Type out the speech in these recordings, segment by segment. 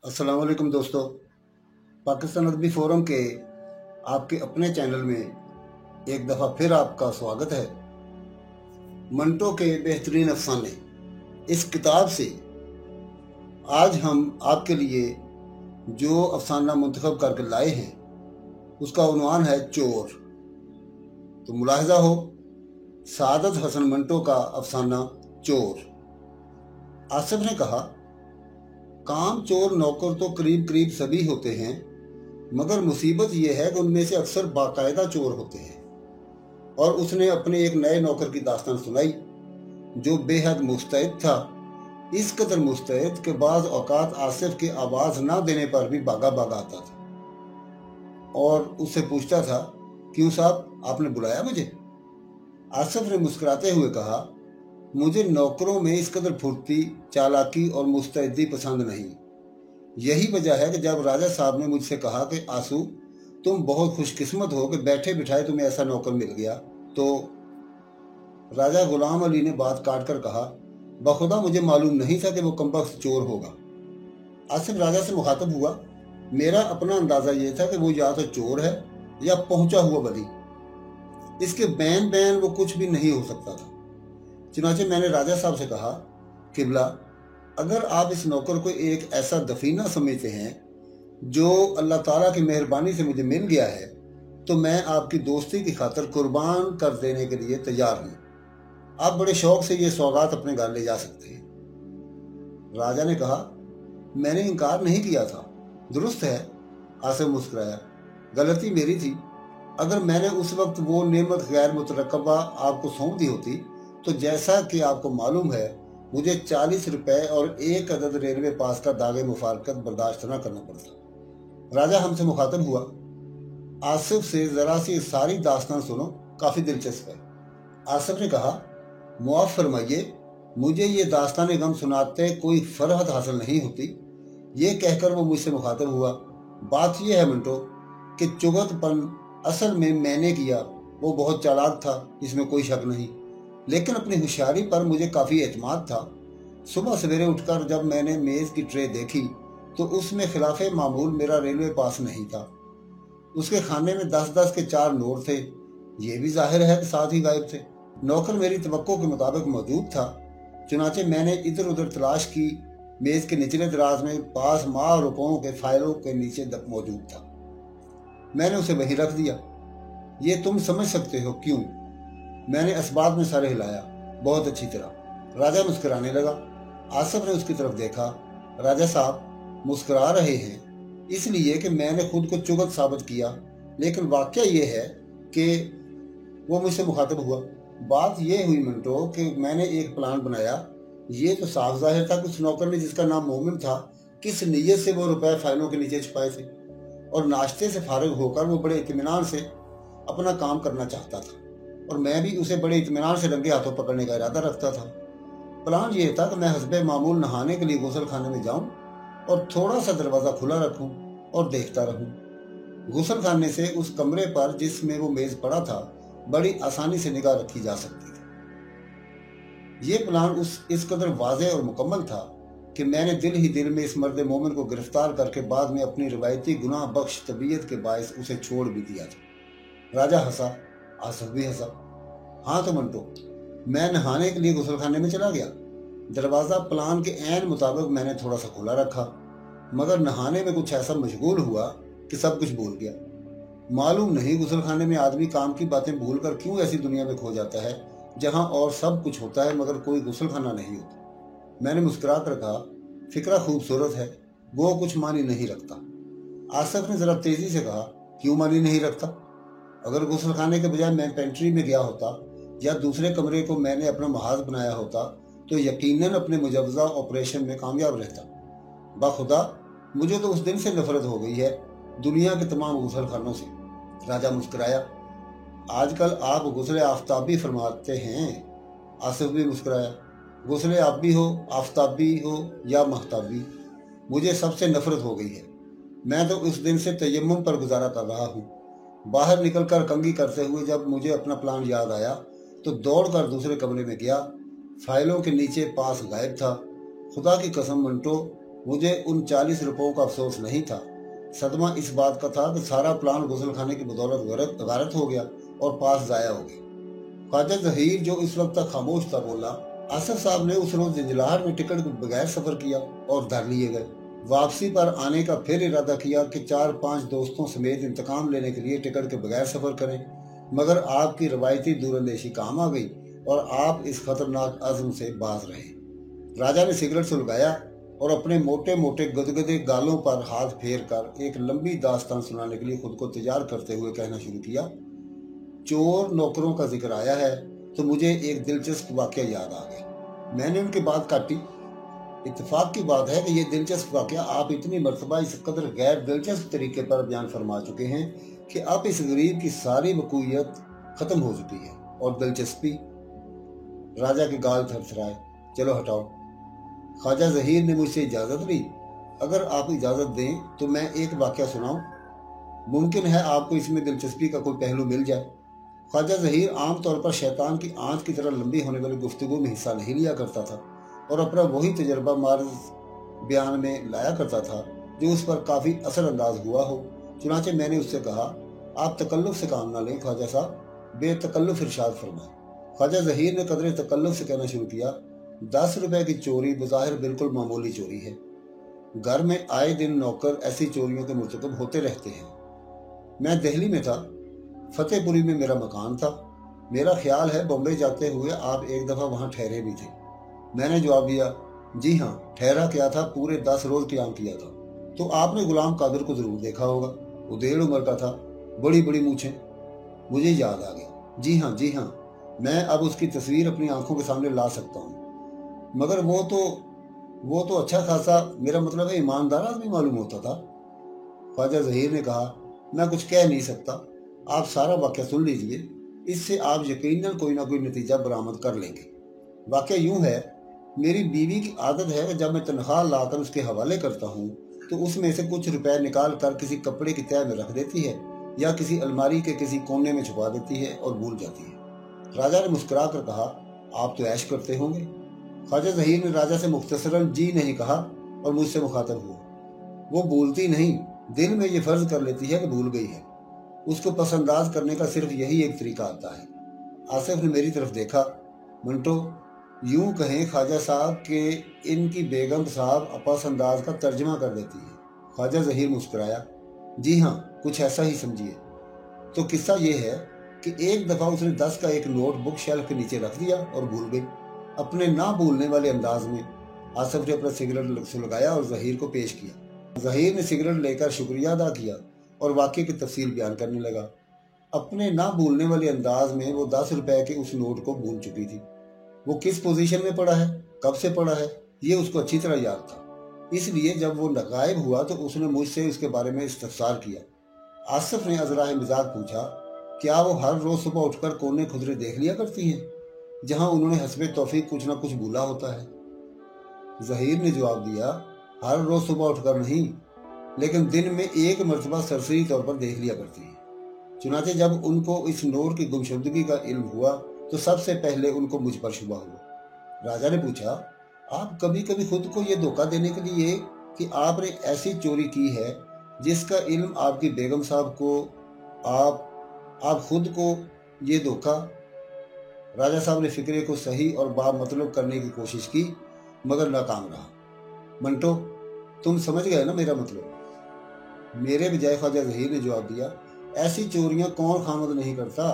अस्सलाम वालेकुम दोस्तों। पाकिस्तान अदबी फोरम के आपके अपने चैनल में एक दफ़ा फिर आपका स्वागत है। मंटो के बेहतरीन अफसाने इस किताब से आज हम आपके लिए जो अफसाना मुंतखब करके लाए हैं उसका उन्वान है चोर। तो मुलाहजा हो सादत हसन मंटो का अफसाना चोर। आसिफ ने कहा, काम चोर नौकर तो करीब करीब सभी होते हैं, मगर मुसीबत यह है कि उनमें से अक्सर बाकायदा चोर होते हैं। और उसने अपने एक नए नौकर की दास्तान सुनाई जो बेहद मुस्तैद था, इस कदर मुस्तैद कि बाज़ औकात आसिफ के आवाज़ ना देने पर भी भागा भागा आता था और उससे पूछता था, क्यों साहब, आपने बुलाया मुझे? आसिफ ने मुस्कुराते हुए कहा, मुझे नौकरों में इस कदर फुर्ती, चालाकी और मुस्तैदी पसंद नहीं। यही वजह है कि जब राजा साहब ने मुझसे कहा कि आंसू, तुम बहुत खुशकिस्मत हो कि बैठे बिठाए तुम्हें ऐसा नौकर मिल गया, तो राजा गुलाम अली ने बात काट कर कहा, बखुदा मुझे मालूम नहीं था कि वो कमबख्त चोर होगा। आसिफ राजा से मुखातब हुआ, मेरा अपना अंदाजा ये था कि वो या तो चोर है या पहुंचा हुआ बली। इसके बैन बैन वो कुछ भी नहीं हो सकता था। चुनाचे मैंने राजा साहब से कहा, किबला, अगर आप इस नौकर को एक ऐसा दफीना समझते हैं जो अल्लाह ताला की मेहरबानी से मुझे मिल गया है, तो मैं आपकी दोस्ती की खातिर कुर्बान कर देने के लिए तैयार हूँ। आप बड़े शौक से ये सौगात अपने घर ले जा सकते हैं। राजा ने कहा, मैंने इनकार नहीं किया था। दुरुस्त है, आसिफ मुस्कुराया, गलती मेरी थी। अगर मैंने उस वक्त वो नेमत गैर मुतरकबा आपको सौंप दी होती तो जैसा कि आपको मालूम है मुझे 40 रुपए और एक अदद रेलवे पास का दागे मुफारकत बर्दाश्त न करना पड़ता। राजा हमसे मुखातब हुआ, आसिफ से जरा सी सारी दास्तान सुनो, काफी दिलचस्प है। आसिफ ने कहा, मुआफ फरमाइए, मुझे ये दास्तान गम सुनाते कोई फरहत हासिल नहीं होती। ये कहकर वो मुझसे मुखातब हुआ, बात यह है मंटो कि चुगतपन असल में मैंने किया। वो बहुत चालाक था, इसमें कोई शक नहीं, लेकिन अपनी होशियारी पर मुझे काफ़ी एतमाद था। सुबह सवेरे उठकर जब मैंने मेज़ की ट्रे देखी तो उसमें खिलाफ मामूल मेरा रेलवे पास नहीं था। उसके खाने में 10-10 के 4 नोट थे, ये भी जाहिर है कि साथ ही गायब थे। नौकर मेरी तवक्को के मुताबिक मौजूद था, चुनाचे मैंने इधर उधर तलाश की। मेज़ के निचले दराज में 5 माह रुपयों के फाइलों के नीचे मौजूद था। मैंने उसे वहीं रख दिया। ये तुम समझ सकते हो क्यों? मैंने असबाब में सर हिलाया, बहुत अच्छी तरह। राजा मुस्कुराने लगा। आसिफ ने उसकी तरफ देखा। राजा साहब मुस्कुरा रहे हैं इसलिए कि मैंने खुद को चुगत साबित किया, लेकिन वाकया ये है कि वो मुझसे मुखातब हुआ, बात ये हुई मंटो कि मैंने एक प्लान बनाया। ये तो साफ जाहिर था कि उस नौकर ने जिसका नाम मोमिन था किस नीयत से वो रुपए फाइलों के नीचे छुपाए थे, और नाश्ते से फारिग होकर वो बड़े इत्मीनान से अपना काम करना चाहता था और मैं भी उसे बड़े इत्मीनान से रंगे हाथों पकड़ने का इरादा रखता था। प्लान ये था कि मैं हस्बे मामूल नहाने के लिए गुसल खाने में जाऊं और थोड़ा सा दरवाज़ा खुला रखूं और देखता रहूं। गुसल खाने से उस कमरे पर जिसमें वो मेज़ पड़ा था बड़ी आसानी से निगाह रखी जा सकती थी। ये प्लान इस कदर वाज़े और मुकम्मल था कि मैंने दिल ही दिल में इस मर्द मोमिन को गिरफ्तार करके बाद में अपनी रिवायती गुनाह बख्श तबीयत के बायस उसे छोड़ भी दिया था। राजा हंसा, आसिफ भी हंसा। हाँ तो मंटो, मैं नहाने के लिए गुसलखाने में चला गया। दरवाज़ा प्लान के ऐन मुताबिक मैंने थोड़ा सा खुला रखा, मगर नहाने में कुछ ऐसा मशगूल हुआ कि सब कुछ भूल गया। मालूम नहीं गुसलखाने में आदमी काम की बातें भूल कर क्यों ऐसी दुनिया में खो जाता है जहाँ और सब कुछ होता है मगर कोई गुसलखाना नहीं होता। मैंने मुस्कुरा कर कहा, फिक्रा खूबसूरत है, वो कुछ मानी नहीं रखता। आसिफ ने जरा तेजी से कहा, क्यों मानी नहीं रखता? अगर गुसल खाने के बजाय मैं पेंट्री में गया होता या दूसरे कमरे को मैंने अपना महाज बनाया होता तो यकीनन अपने मुजवजा ऑपरेशन में कामयाब रहता। बाखुदा मुझे तो उस दिन से नफरत हो गई है दुनिया के तमाम गुसल खानों से। राजा मुस्कुराया, आजकल आप गुस्ल आफ्ताबी फरमाते हैं। आसिफ भी मुस्कुराया, गुस्ल आप भी हो, आफ्ताबी हो या महताबी, मुझे सबसे नफरत हो गई है। मैं तो उस दिन से तयम्मुम पर गुजारा कर रहा हूँ। बाहर निकलकर कंघी करते हुए जब मुझे अपना प्लान याद आया तो दौड़कर दूसरे कमरे में गया। फाइलों के नीचे पास गायब था। खुदा की कसम मंटो, मुझे उन 40 रुपयों का अफसोस नहीं था। सदमा इस बात का था कि सारा प्लान गुसल खाने की बदौलत गारत हो गया और पास जाया हो गया। ख्वाजा जहीर जो इस वक्त तक खामोश था बोला, आसिफ साहब ने उस रोज जिंजलाहट में टिकट के बगैर सफर किया और धर लिए गए। वापसी पर आने का फिर इरादा किया कि 4-5 दोस्तों समेत इंतकाम लेने के लिए टिकट के बगैर सफर करें, मगर आपकी रवायती दूरंदेशी काम आ गई और आप इस खतरनाक अज़्म से बाज रहे। राजा ने सिगरेट सुलगाया और अपने मोटे मोटे गदगदे गालों पर हाथ फेर कर एक लंबी दास्तान सुनाने के लिए खुद को तैयार करते हुए कहना शुरू किया। चोर नौकरों का जिक्र आया है तो मुझे एक दिलचस्प वाकया याद आ गया। मैंने उनकी बात काटी। इत्तेफाक की बात है कि ये दिलचस्प वाकया आप इतनी मरतबा इस कदर गैर दिलचस्प तरीके पर बयान फरमा चुके हैं कि अब इस गरीब की सारी वकूयत खत्म हो चुकी है और दिलचस्पी। राजा के गाल थरथराए। चलो हटाओ। ख्वाजा जहीर ने मुझसे इजाजत ली। अगर आप इजाजत दें तो मैं एक वाकया सुनाऊं। मुमकिन है आपको इसमें दिलचस्पी का कोई पहलू मिल जाए। ख्वाजा जहीर आमतौर पर शैतान की आंच की तरह लंबी होने वाली गुफ्तगू में हिस्सा नहीं लिया करता था और अपना वही तजर्बा मार्ज बयान में लाया करता था जो उस पर काफ़ी असर अंदाज हुआ हो। चुनाचे मैंने उससे कहा, आप तकल्लुफ से काम ना लें ख्वाजा साहब, बेतकल्लुफ इरशाद फरमाएं। ख्वाजा जहीर ने कदरे तकल्लुफ से कहना शुरू किया, 10 रुपए की चोरी बज़ाहिर बिल्कुल मामूली चोरी है। घर में आए दिन नौकर ऐसी चोरियों के मुर्तकब होते रहते हैं। मैं दिल्ली में था, फतेहपुरी में मेरा मकान था। मेरा ख्याल है बॉम्बे जाते हुए आप एक दफ़ा वहाँ ठहरे भी थे। मैंने जवाब दिया, जी हाँ, ठहरा क्या था, पूरे 10 रोज क़याम किया था। तो आपने गुलाम कादिर को ज़रूर देखा होगा। वो 1.5 उम्र का था, बड़ी बड़ी मूछें। मुझे याद आ गया। जी हाँ, मैं अब उसकी तस्वीर अपनी आंखों के सामने ला सकता हूँ। मगर वो तो अच्छा खासा, मेरा मतलब है ईमानदार आदमी मालूम होता था। ख्वाजा जहीर ने कहा, मैं कुछ कह नहीं सकता, आप सारा वाक़या सुन लीजिए, इससे आप यकीनन कोई ना कोई नतीजा बरामद कर लेंगे। वाक़या यूँ है, मेरी बीवी की आदत है कि जब मैं तनख्वाह लाकर उसके हवाले करता हूँ तो उसमें से कुछ रुपए निकाल कर किसी कपड़े की तह में रख देती है या किसी अलमारी के किसी कोने में छुपा देती है और भूल जाती है। राजा ने मुस्कुरा कर कहा, आप तो ऐश करते होंगे। ख्वाजा जहीर ने राजा से मुख्तसरन जी नहीं कहा और मुझसे मुखातब हुआ। वो भूलती नहीं, दिल में ये फर्ज कर लेती है कि भूल गई है। उसको पसंदाज करने का सिर्फ यही एक तरीका आता है। आसिफ ने मेरी तरफ देखा। मंटो, यूं कहें ख्वाजा साहब के इनकी बेगम साहब अपसंदाज का तर्जमा कर देती है। ख्वाजा जहीर मुस्कुराया। जी हाँ, कुछ ऐसा ही समझिए। तो किस्सा ये है कि एक दफ़ा उसने 10 का एक नोट बुक शेल्फ के नीचे रख दिया और भूल गई। अपने ना भूलने वाले अंदाज में आसिफ ने अपना सिगरेट सुलगाया और जहीर को पेश किया। जहीर ने सिगरेट लेकर शुक्रिया अदा किया और वाक़ये की तफसील बयान करने लगा। अपने ना भूलने वाले अंदाज में वो 10 रुपए के उस नोट को भूल चुकी थी। वो किस पोजीशन में पड़ा है, कब से पड़ा है, ये उसको अच्छी तरह याद था। इसलिए जब वो गायब हुआ तो उसने मुझसे उसके बारे में इस्तफसार किया। आसिफ ने अज़राए मजाक पूछा, क्या वो हर रोज़ सुबह उठकर कोने खुदरे देख लिया करती हैं जहां उन्होंने हस्बे तौफीक कुछ ना कुछ भूला होता है? जहीर ने जवाब दिया, हर रोज़ सुबह उठकर नहीं, लेकिन दिन में एक मरतबा सरसरी तौर पर देख लिया करती है। चुनाचे जब उनको इस नोट की गुमशुदगी का इल्म हुआ तो सबसे पहले उनको मुझ पर शुबा हुआ। राजा ने पूछा, आप कभी कभी खुद को ये धोखा देने के लिए कि आपने ऐसी चोरी की है जिसका इल्म आपकी बेगम साहब को, आप खुद को ये धोखा? राजा साहब ने फिक्रे को सही और बामतलब करने की कोशिश की मगर नाकाम रहा। मंटो, तुम समझ गए ना मेरा मतलब? मेरे बजाय ख्वाजा जहीर ने जवाब दिया, ऐसी चोरियां कौन खामद नहीं करता।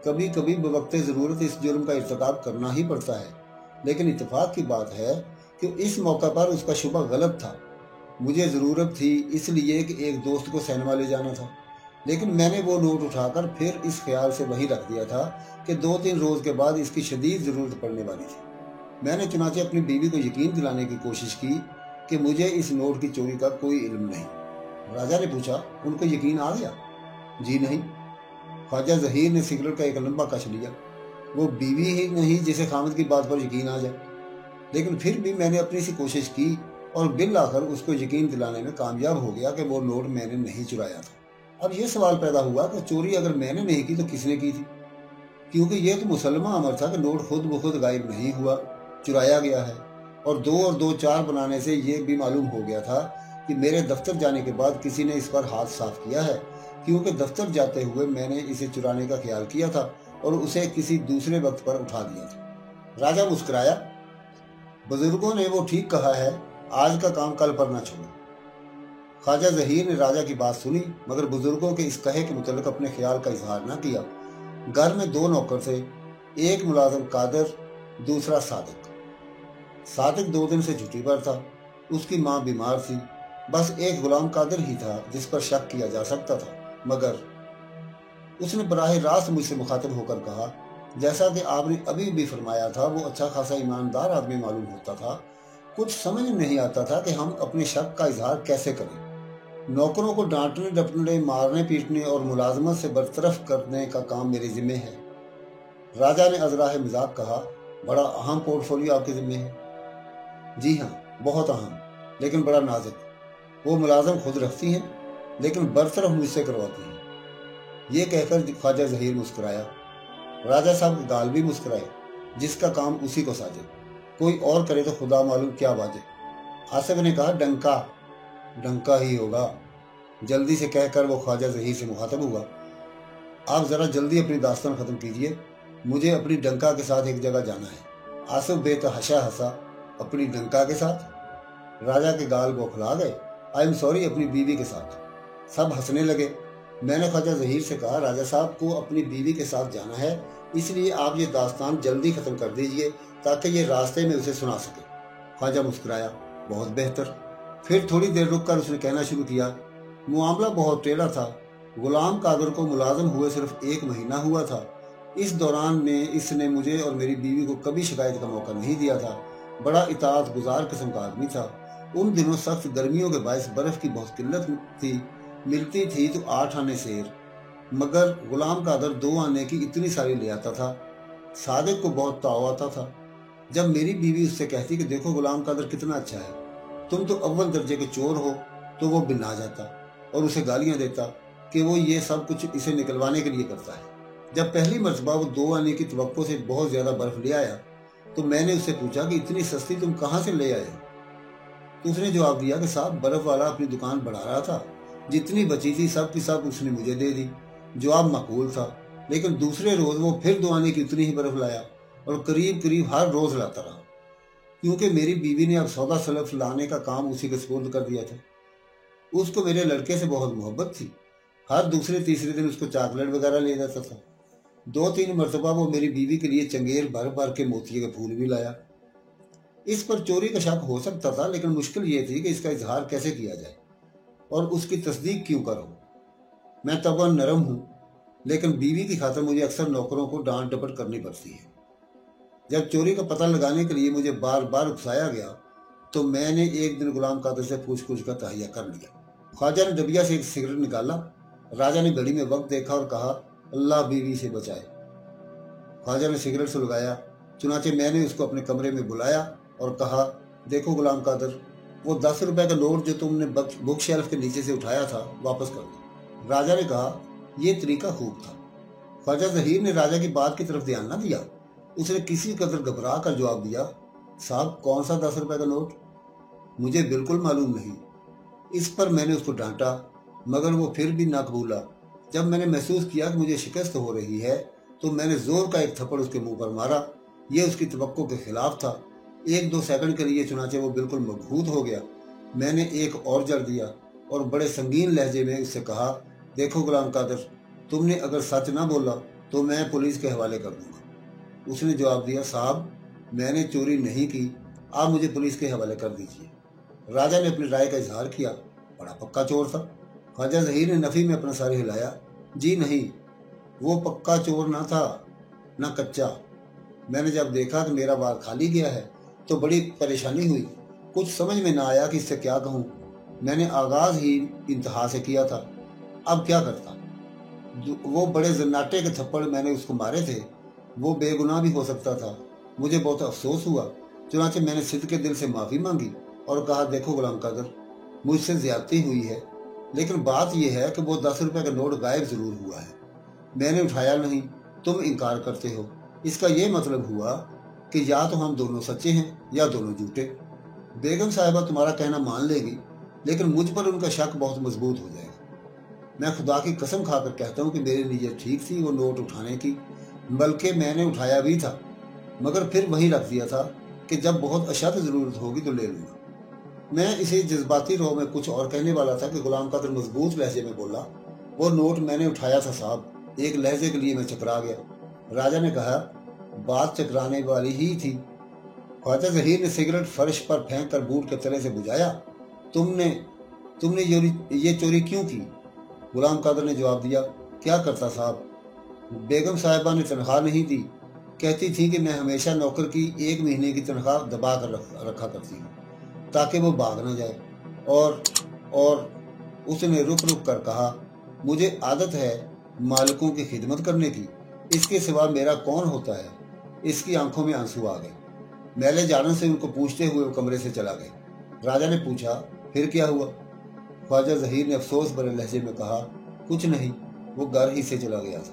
कभी कभी बवक्ते ज़रूरत इस जुर्म का इर्तिकाब करना ही पड़ता है। लेकिन इत्तेफाक की बात है कि इस मौका पर उसका शुबा गलत था। मुझे ज़रूरत थी इसलिए कि एक दोस्त को सिनेमा ले जाना था, लेकिन मैंने वो नोट उठाकर फिर इस ख्याल से वहीं रख दिया था कि 2-3 रोज़ के बाद इसकी शदीद ज़रूरत पड़ने वाली थी। मैंने चुनाचे अपनी बीवी को यकीन दिलाने की कोशिश की कि मुझे इस नोट की चोरी का कोई इल्म नहीं। राजा ने पूछा, उनको यकीन आ गया? जी नहीं। ख्वाजा जहीर ने सिगरेट का एक लंबा कश लिया। वो बीवी ही नहीं जिसे खामद की बात पर यकीन आ जाए। लेकिन फिर भी मैंने अपनी सी कोशिश की और बिल आकर उसको यकीन दिलाने में कामयाब हो गया कि वो नोट मैंने नहीं चुराया था। अब ये सवाल पैदा हुआ कि चोरी अगर मैंने नहीं की तो किसने की थी? क्योंकि ये तो मुसलमा अमर था कि नोट खुद ब खुद गायब नहीं हुआ, चुराया गया है। और 2 और 2 4 बनाने से ये भी मालूम हो गया था कि मेरे दफ्तर जाने के बाद किसी ने इस पर हाथ साफ किया है, क्योंकि दफ्तर जाते हुए मैंने इसे चुराने का ख्याल किया था और उसे किसी दूसरे वक्त पर उठा दिया था। राजा मुस्कुराया। बुजुर्गों ने वो ठीक कहा है, आज का काम कल पर न छोड़ो। ख्वाजा ज़हीर ने राजा की बात सुनी, मगर बुजुर्गों के इस कहे के मुतालिक अपने ख्याल का इजहार न किया। घर में 2 नौकर थे, एक मुलाजिम कादर, दूसरा सादिक। सादिक 2 दिन से छुट्टी पर था, उसकी माँ बीमार थी। बस एक गुलाम कादर ही था जिस पर शक किया जा सकता था, मगर उसने बराह रास्त मुझसे मुखातिब होकर कहा, जैसा कि आपने अभी भी फरमाया था, वो अच्छा खासा ईमानदार आदमी मालूम होता था। कुछ समझ नहीं आता था कि हम अपने शक का इजहार कैसे करें। नौकरों को डांटने डपटने, मारने पीटने और मुलाजमत से बरतरफ करने का काम मेरे जिम्मे है। राजा ने अजराह मजाक कहा, बड़ा अहम पोर्टफोलियो आपके जिम्मे है। जी हाँ, बहुत अहम, लेकिन बड़ा नाजुक। वो मुलाजम खुद रखती हैं, लेकिन बरतरफ मुझसे करवाती हैं। ये कहकर ख्वाजा ज़हीर मुस्कुराया। राजा साहब के गाल भी मुस्कुराए। जिसका काम उसी को साजे, कोई और करे तो खुदा मालूम क्या बाजे। आसिफ ने कहा, डंका। डंका ही होगा। जल्दी से कहकर वो ख्वाजा ज़हीर से मुखातब हुआ, आप जरा जल्दी अपनी दास्तान खत्म कीजिए, मुझे अपनी डंका के साथ एक जगह जाना है। आसिफ बेतहाशा हंसा, अपनी डंका के साथ? राजा के गाल बौखला गए। आई एम सॉरी, अपनी बीवी के साथ। सब हंसने लगे। मैंने ख्वाजा ज़हीर से कहा, राजा साहब को अपनी बीवी के साथ जाना है, इसलिए आप ये दास्तान जल्दी खत्म कर दीजिए ताकि ये रास्ते में उसे सुना सके। ख्वाजा मुस्कुराया, बहुत बेहतर। फिर थोड़ी देर रुक कर उसने कहना शुरू किया, मामला बहुत टेढ़ा था। गुलाम कादर को मुलाजिम हुए सिर्फ 1 महीना हुआ था। इस दौरान में इसने मुझे और मेरी बीवी को कभी शिकायत का मौका नहीं दिया था। बड़ा इताअत गुजार किस्म का आदमी था। उन दिनों सख्त गर्मियों के बायस बर्फ की बहुत किल्लत थी, मिलती थी तो 8 आने सेर, मगर गुलाम कादर 2 आने की इतनी सारी ले आता था। सादिक को बहुत ताव आता था। जब मेरी बीवी उससे कहती कि देखो गुलाम कादर कितना अच्छा है, तुम तो अव्वल दर्जे के चोर हो, तो वो बिना जाता और उसे गालियां देता कि वो ये सब कुछ इसे निकलवाने के लिए करता है। जब पहली मर्तबा वो 2 आने की तवक्को से बहुत ज्यादा बर्फ ले आया तो मैंने उससे पूछा कि इतनी सस्ती तुम कहाँ से ले आए हो? तो उसने जवाब दिया कि साहब, बर्फ वाला अपनी दुकान बढ़ा रहा था, जितनी बची थी सब की सब उसने मुझे दे दी। जवाब माकूल था, लेकिन दूसरे रोज वो फिर 2 आने की उतनी ही बर्फ लाया और करीब करीब हर रोज लाता रहा, क्योंकि मेरी बीवी ने अब सौदा सलफ लाने का काम उसी के सुपुर्द कर दिया था। उसको मेरे लड़के से बहुत मोहब्बत थी। हर दूसरे तीसरे दिन उसको चॉकलेट वगैरह ले जाता था। 2-3 मरतबा वो मेरी बीवी के लिए चंगेर भर भर के मोतिये के फूल भी लाया। इस पर चोरी का शक हो सकता था, लेकिन मुश्किल ये थी कि इसका इजहार कैसे किया जाए और उसकी तस्दीक क्यों करो। मैं तबन नरम हूँ, लेकिन बीवी की खातिर मुझे अक्सर नौकरों को डांट डपट करनी पड़ती है। जब चोरी का पता लगाने के लिए मुझे बार बार उकसाया गया तो मैंने एक दिन गुलाम कादर से पूछ का तहैया कर लिया। ख्वाजा ने डबिया से एक सिगरेट निकाला। राजा ने घड़ी में वक्त देखा और कहा, अल्लाह बीवी से बचाए। ख्वाजा ने सिगरेट सुलगाया। चुनाचे मैंने उसको अपने कमरे में बुलाया और कहा, देखो गुलाम कादर, वो 10 रुपए का नोट जो तुमने बुक शेल्फ के नीचे से उठाया था वापस कर दो। राजा ने कहा, यह तरीका खूब था। ख्वाजा ज़हीर ने राजा की बात की तरफ ध्यान न दिया। उसने किसी कदर घबरा कर जवाब दिया, साहब कौन सा 10 रुपए का नोट? मुझे बिल्कुल मालूम नहीं। इस पर मैंने उसको डांटा, मगर वो फिर भी ना कबूला। जब मैंने महसूस किया कि मुझे शिकस्त हो रही है तो मैंने जोर का एक थप्पड़ उसके मुंह पर मारा। यह उसकी तवक्को के खिलाफ था। 1-2 सेकंड के लिए चुनाचे वो बिल्कुल मबहूत हो गया। मैंने एक और जड़ दिया और बड़े संगीन लहजे में उससे कहा, देखो गुलाम कादर, तुमने अगर सच ना बोला तो मैं पुलिस के हवाले कर दूंगा। उसने जवाब दिया, साहब मैंने चोरी नहीं की, आप मुझे पुलिस के हवाले कर दीजिए। राजा ने अपनी राय का इजहार किया। बड़ा पक्का चोर था। ख्वाजा ज़हीर ने नफी में अपना सर हिलाया। जी नहीं, वो पक्का चोर ना था, ना कच्चा। मैंने जब देखा कि मेरा बार खाली गया है तो बड़ी परेशानी हुई। कुछ समझ में ना आया कि इससे क्या कहूँ। मैंने आगाज ही इंतहा से किया था। अब क्या करता? वो बड़े जन्नाटे के थप्पड़ मैंने उसको मारे थे। वो बेगुनाह भी हो सकता था। मुझे बहुत अफसोस हुआ। चुनाचे मैंने सिद्ध के दिल से माफ़ी मांगी और कहा, देखो गुलाम कादर, मुझसे ज्यादती हुई है, लेकिन बात यह है कि वो 10 रुपए का नोट गायब जरूर हुआ है। मैंने उठाया नहीं, तुम इनकार करते हो। इसका ये मतलब हुआ कि या तो हम दोनों सच्चे हैं या दोनों झूठे। बेगम साहिबा तुम्हारा कहना मान लेगी, लेकिन मुझ पर उनका शक बहुत मजबूत हो जाएगा। मैं खुदा की कसम खाकर कहता हूँ कि मेरी नीयत ठीक थी वो नोट उठाने की, बल्कि मैंने उठाया भी था, मगर फिर वहीं रख दिया था कि जब बहुत अशद ज़रूरत होगी तो ले लूँगा। मैं इसे जज्बाती रो में कुछ और कहने वाला था कि गुलाम कादिर मजबूत लहजे में बोला, वो नोट मैंने उठाया था साहब। एक लहजे के लिए मैं चकरा गया। राजा ने कहा, बात चकराने वाली ही थी। ख्वाजा ज़हीर ने सिगरेट फर्श पर फेंक कर बूट के तले से बुझाया। तुमने ये चोरी क्यों की? गुलाम कादिर ने जवाब दिया, क्या करता साहब, बेगम साहिबा ने तनख्वाह नहीं दी, कहती थी कि मैं हमेशा नौकर की 1 महीने की तनख्वाह दबा कर रखा करती हूँ ताकि वो भाग न जाए। और उसने रुक रुक कर कहा, मुझे आदत है मालिकों की खिदमत करने की, इसके सिवा मेरा कौन होता है। इसकी आंखों में आंसू आ गए। मैले जानन से उनको पूछते हुए वो कमरे से चला गए। राजा ने पूछा, फिर क्या हुआ? ख्वाजा ज़हीर ने अफसोस भरे लहजे में कहा, कुछ नहीं, वो घर ही से चला गया था।